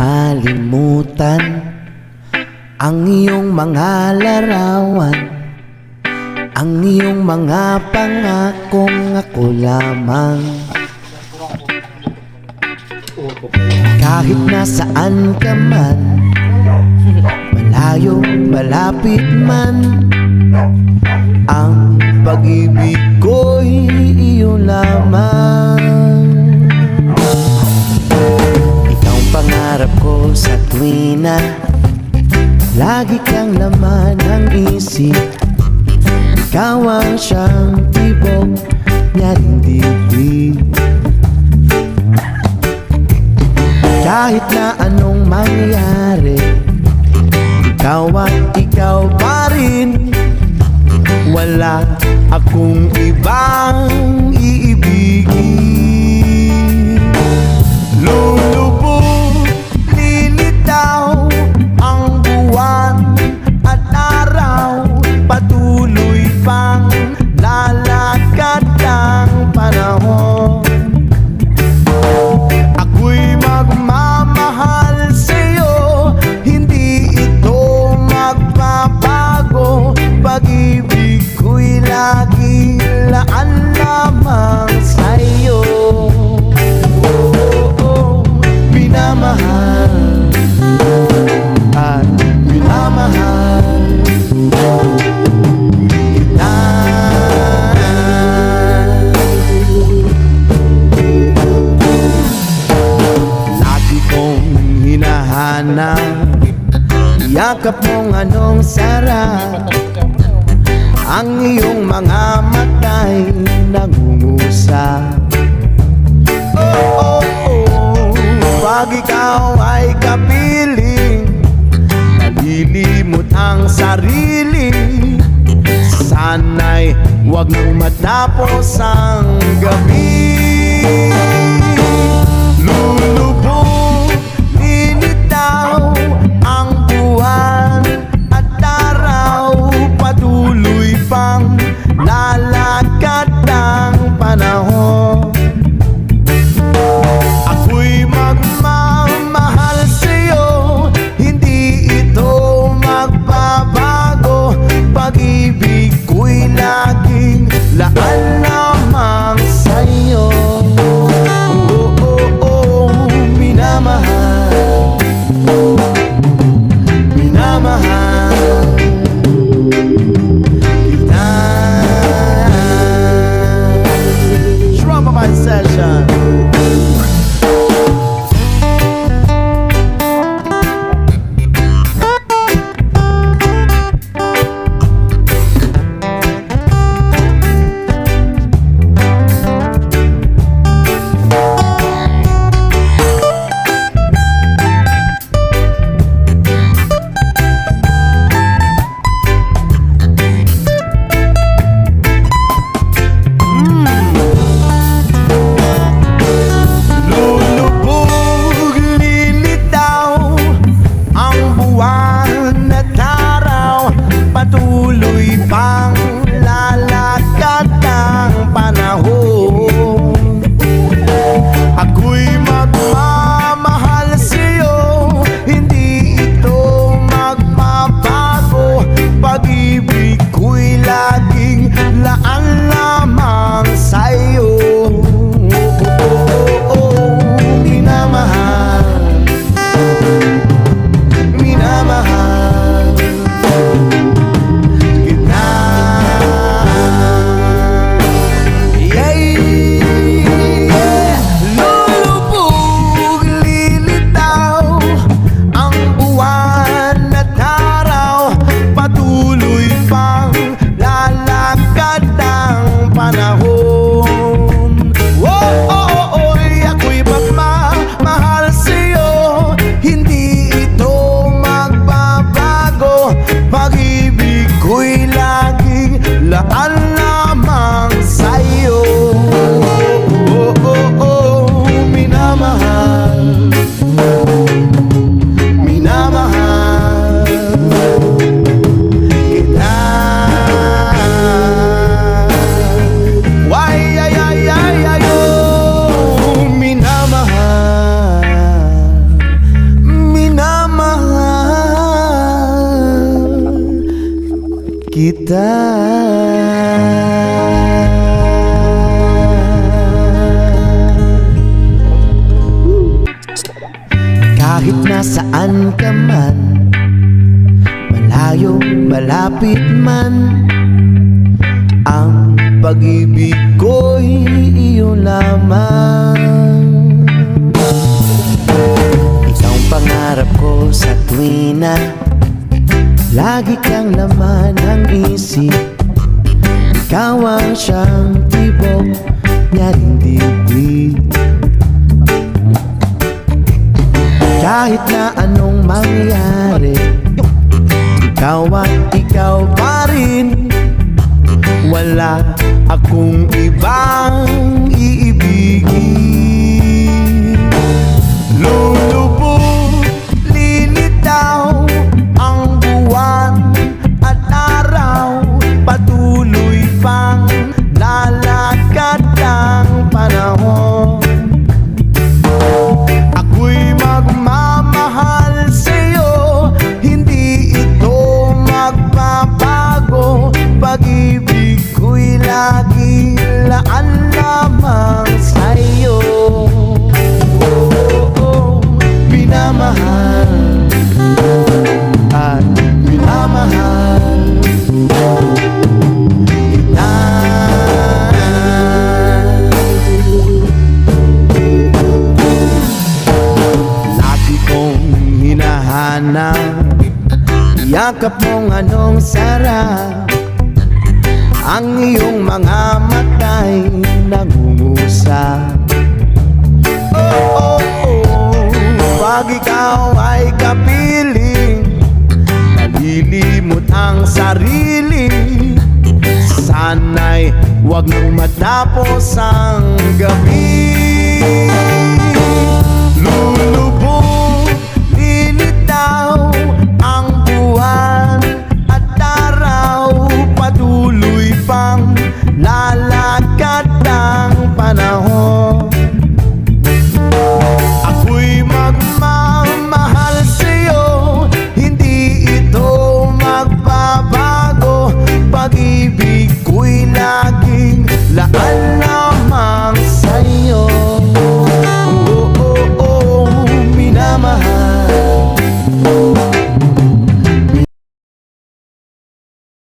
malimutan ang iyong mga larawan, ang iyong mga pangakong ako lamang. Kahit nasaan ka man, malayo, malapit man, ang pag-ibig ko'y iyo lamang. Ikaw ang pangarap ko sa tuwing na lagi kang laman ng isip. Ikaw ang siyang tibok niyang dibdib. Kahit na anong mangyari, ikaw at ikaw pa rin. Wala akong ibang iibigin. Lulubog, lilitaw ang buwan at araw, patuloy pang lalakad ang panahon. Ako'y magmamahal sa'yo, hindi ito magbabago. Pag-ibig ko'y lagi laan lamang sa'yo. Minamahal at minamahal kita. Lagi kong hinahanap yakap mong anong sarap, ang iyong mga mata'y nangungusap. Oh, oh, oh, pag ikaw ay kapiling, nalilimot ang sarili. Sana'y huwag nang matapos ang gabi. Lulubog, lilitaw ang buwan at araw, patuloy pang lalakad ang panahon. Ako'y magmamahal sa'yo, hindi ito magbabago. Pag-ibig ko'y laging laan lamang sa'yo. kita. Kahit nasaan ka man, malayo, malapit man, ang pag-ibig ko'y iyo lamang. Ikaw ang pangarap ko sa tuwina, lagi kang laman ng isip. Ikaw ang siyang tibok niyang dibdib. Kahit na anong mangyari, ikaw at ikaw pa rin. Wala akong ibang iibigin. Lulubog, lilitaw ang buwan at araw, patuloy pang lalakad ang panahon. Ako'y magmamahal sa'yo, hindi ito magbabago. Pag-ibig ko'y laging laan lamang sa'yo. Minamahal at minamahal kita. Lagi kong hinahanap yakap mong anong sarap, ang iyong mga mata'y nangungusap. Oh, oh, oh, pag ikaw ay kapiling, nalilimot ang sarili. Sana'y huwag nang matapos ang gabi. Lulubog, lilitaw ang buwan at araw, patuloy pang lalakad ang panahon. Ako'y magmamahal sa'yo, hindi ito magbabago. Pag-ibig ko'y laging laan